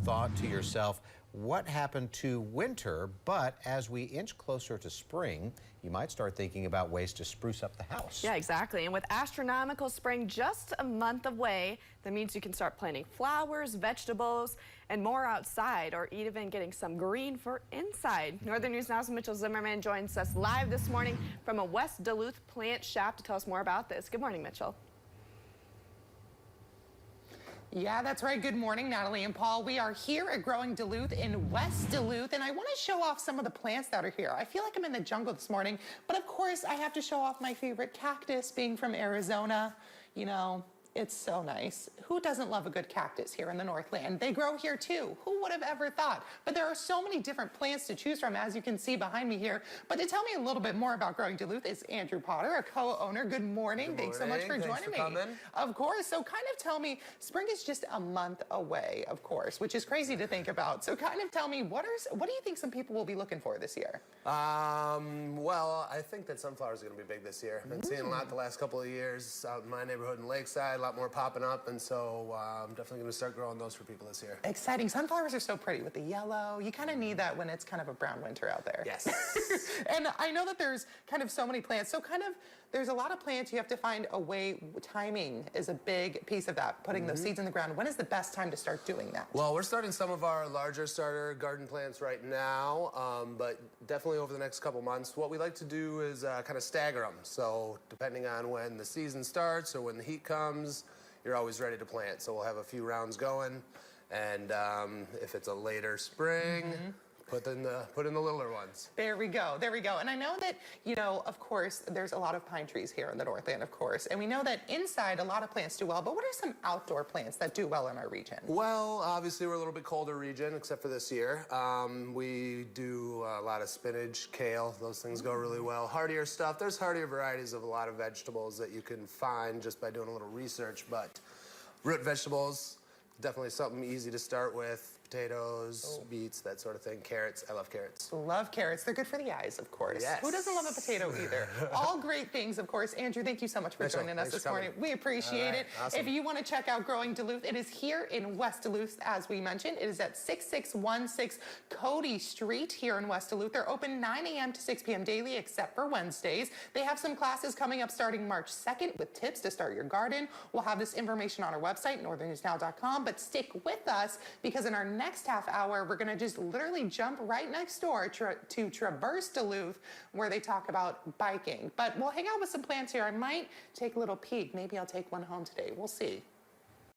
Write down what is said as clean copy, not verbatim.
thought to yourself, what happened to winter? But as we inch closer to spring, you might start thinking about ways to spruce up the house. Yeah, exactly. And with astronomical spring just a month away, that means you can start planting flowers, vegetables, and more outside, or even getting some green for inside. Northern News Now's Mitchell Zimmerman joins us live this morning from a West Duluth plant shop to tell us more about this. Good morning, Mitchell. Yeah, that's right. Good morning, Natalie and Paul. We are here at Growing Duluth in West Duluth, and I want to show off some of the plants that are here. I feel like I'm in the jungle this morning, but of course I have to show off my favorite cactus, being from Arizona. You know, it's so nice. Who doesn't love a good cactus here in the Northland? They grow here too. Who would have ever thought? But there are so many different plants to choose from, as you can see behind me here. But to tell me a little bit more about Growing Duluth is Andrew Potter, a co-owner. Good morning. Thanks so much for joining me. Coming. Of course. So kind of tell me, spring is just a month away, of course, which is crazy to think about. So kind of tell me, what do you think some people will be looking for this year? Well, I think that sunflowers are going to be big this year. I've been seeing a lot the last couple of years out in my neighborhood in Lakeside, a lot more popping up, and so I'm definitely going to start growing those for people this year. Exciting. Sunflowers are so pretty with the yellow. You kind of need that when it's kind of a brown winter out there. Yes. And I know that there's kind of so many plants. So kind of there's a lot of plants. You have to find a way. Timing is a big piece of that, putting those seeds in the ground. When is the best time to start doing that? Well, we're starting some of our larger starter garden plants right now, but definitely over the next couple months. What we like to do is kind of stagger them. So depending on when the season starts or when the heat comes, you're always ready to plant. So we'll have a few rounds going, and if it's a later spring, put in the littler ones. There we go. There we go. And I know that, you know, of course, there's a lot of pine trees here in the Northland, of course. And we know that inside a lot of plants do well. But what are some outdoor plants that do well in our region? Well, obviously we're a little bit colder region, except for this year. We do a lot of spinach, kale. Those things go really well. Hardier stuff. There's hardier varieties of a lot of vegetables that you can find just by doing a little research. But root vegetables, definitely something easy to start with. Potatoes, beets, that sort of thing. Carrots. I love carrots. Love carrots. They're good for the eyes, of course. Yes. Who doesn't love a potato either? All great things, of course. Andrew, thank you so much for joining us this morning. We appreciate it. Awesome. If you want to check out Growing Duluth, it is here in West Duluth, as we mentioned. It is at 6616 Cody Street here in West Duluth. They're open 9 a.m. to 6 p.m. daily, except for Wednesdays. They have some classes coming up starting March 2nd with tips to start your garden. We'll have this information on our website, northernnewsnow.com. But stick with us, because in our next half hour, we're going to just literally jump right next door to Traverse Duluth, where they talk about biking. But we'll hang out with some plants here. I might take a little peek. Maybe I'll take one home today. We'll see.